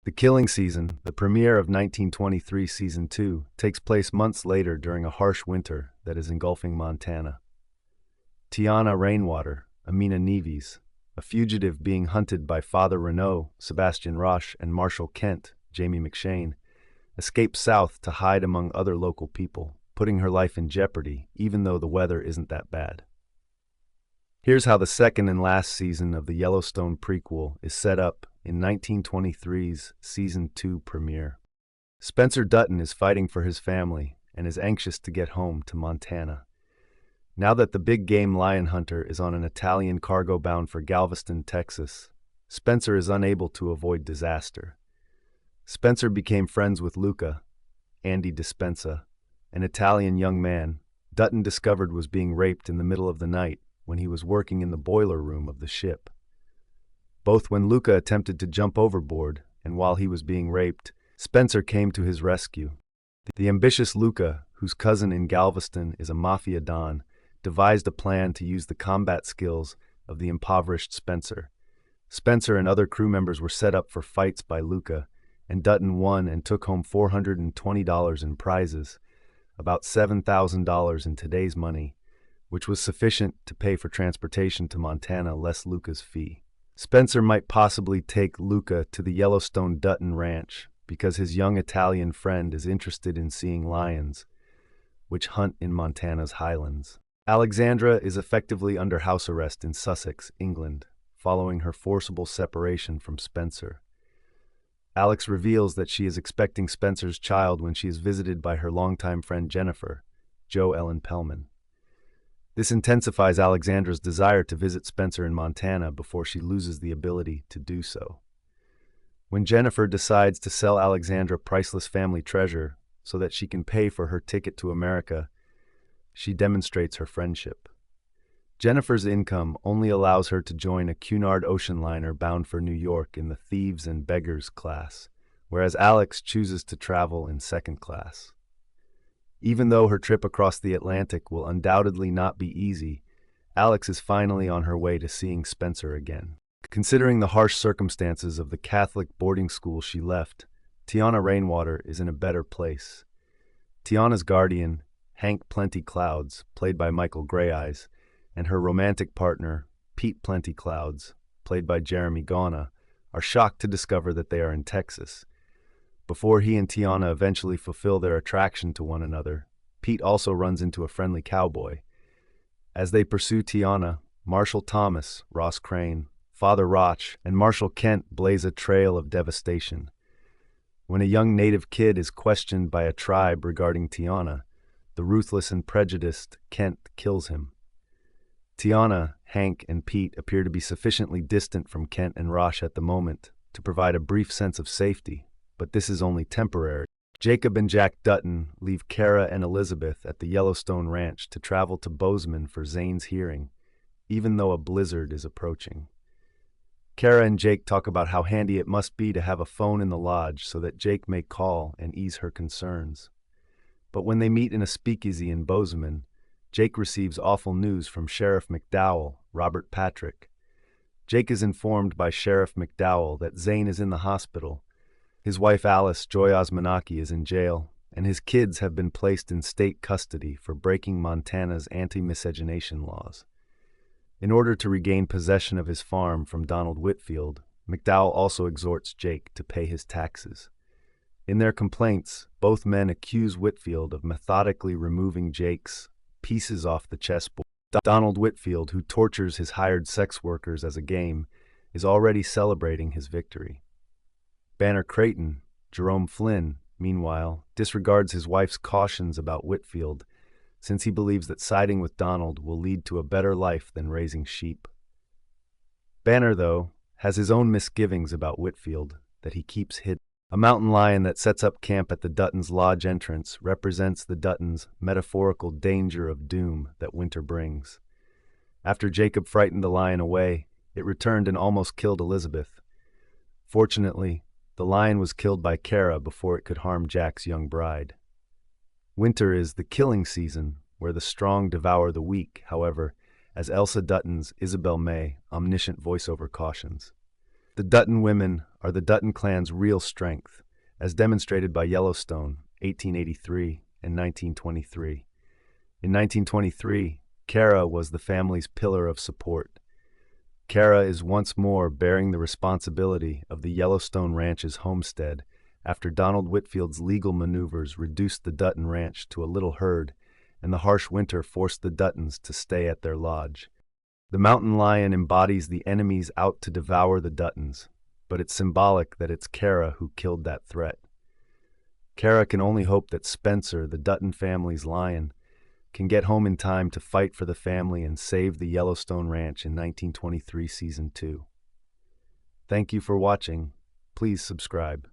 The Killing Season, the premiere of 1923 Season 2, takes place months later during a harsh winter that is engulfing Montana. Tiana Rainwater, Amina Neves, a fugitive being hunted by Father Renault, Sebastian Roche, and Marshall Kent, Jamie McShane, escapes south to hide among other local people, putting her life in jeopardy even though the weather isn't that bad. Here's how the second and last season of the Yellowstone prequel is set up in 1923's Season 2 premiere. Spencer Dutton is fighting for his family and is anxious to get home to Montana. Now that the big game lion hunter is on an Italian cargo bound for Galveston, Texas, Spencer is unable to avoid disaster. Spencer became friends with Luca, Andy Dispenza, an Italian young man Dutton discovered was being raped in the middle of the night when he was working in the boiler room of the ship. Both when Luca attempted to jump overboard and while he was being raped, Spencer came to his rescue. The ambitious Luca, whose cousin in Galveston is a mafia don, devised a plan to use the combat skills of the impoverished Spencer. Spencer and other crew members were set up for fights by Luca, and Dutton won and took home $420 in prizes, about $7,000 in today's money, which was sufficient to pay for transportation to Montana less Luca's fee. Spencer might possibly take Luca to the Yellowstone Dutton Ranch because his young Italian friend is interested in seeing lions, which hunt in Montana's highlands. Alexandra is effectively under house arrest in Sussex, England, following her forcible separation from Spencer. Alex reveals that she is expecting Spencer's child when she is visited by her longtime friend Jennifer, Jo Ellen Pellman. This intensifies Alexandra's desire to visit Spencer in Montana before she loses the ability to do so. When Jennifer decides to sell Alexandra priceless family treasure so that she can pay for her ticket to America, she demonstrates her friendship. Jennifer's income only allows her to join a Cunard ocean liner bound for New York in the thieves and beggars class, whereas Alex chooses to travel in second class. Even though her trip across the Atlantic will undoubtedly not be easy, Alex is finally on her way to seeing Spencer again. Considering the harsh circumstances of the Catholic boarding school she left, Tiana Rainwater is in a better place. Tiana's guardian, Hank Plenty Clouds, played by Michael Greyeyes, and her romantic partner, Pete Plenty Clouds, played by Jeremy Gauna, are shocked to discover that they are in Texas. Before he and Tiana eventually fulfill their attraction to one another, Pete also runs into a friendly cowboy. As they pursue Tiana, Marshall Thomas, Ross Crane, Father Roch, and Marshall Kent blaze a trail of devastation. When a young native kid is questioned by a tribe regarding Tiana, the ruthless and prejudiced Kent kills him. Tiana, Hank, and Pete appear to be sufficiently distant from Kent and Roch at the moment to provide a brief sense of safety, but this is only temporary. Jacob and Jack Dutton leave Kara and Elizabeth at the Yellowstone Ranch to travel to Bozeman for Zane's hearing, even though a blizzard is approaching. Kara and Jake talk about how handy it must be to have a phone in the lodge so that Jake may call and ease her concerns. But when they meet in a speakeasy in Bozeman, Jake receives awful news from Sheriff McDowell, Robert Patrick. Jake is informed by Sheriff McDowell that Zane is in the hospital. His wife Alice, Joy Osmanaki, is in jail, and his kids have been placed in state custody for breaking Montana's anti-miscegenation laws. In order to regain possession of his farm from Donald Whitfield, McDowell also exhorts Jake to pay his taxes. In their complaints, both men accuse Whitfield of methodically removing Jake's pieces off the chessboard. Donald Whitfield, who tortures his hired sex workers as a game, is already celebrating his victory. Banner Creighton, Jerome Flynn, meanwhile, disregards his wife's cautions about Whitfield, since he believes that siding with Donald will lead to a better life than raising sheep. Banner, though, has his own misgivings about Whitfield that he keeps hidden. A mountain lion that sets up camp at the Duttons' lodge entrance represents the Duttons' metaphorical danger of doom that winter brings. After Jacob frightened the lion away, it returned and almost killed Elizabeth. Fortunately, the lion was killed by Kara before it could harm Jack's young bride. Winter is the killing season, where the strong devour the weak, however, as Elsa Dutton's Isabel May omniscient voiceover cautions. The Dutton women are the Dutton clan's real strength, as demonstrated by Yellowstone, 1883 and 1923. In 1923, Kara was the family's pillar of support. Kara is once more bearing the responsibility of the Yellowstone Ranch's homestead after Donald Whitfield's legal maneuvers reduced the Dutton Ranch to a little herd, and the harsh winter forced the Duttons to stay at their lodge. The mountain lion embodies the enemies out to devour the Duttons, but it's symbolic that it's Kara who killed that threat. Kara can only hope that Spencer, the Dutton family's lion, can get home in time to fight for the family and save the Yellowstone Ranch in 1923 Season 2. Thank you for watching. Please subscribe.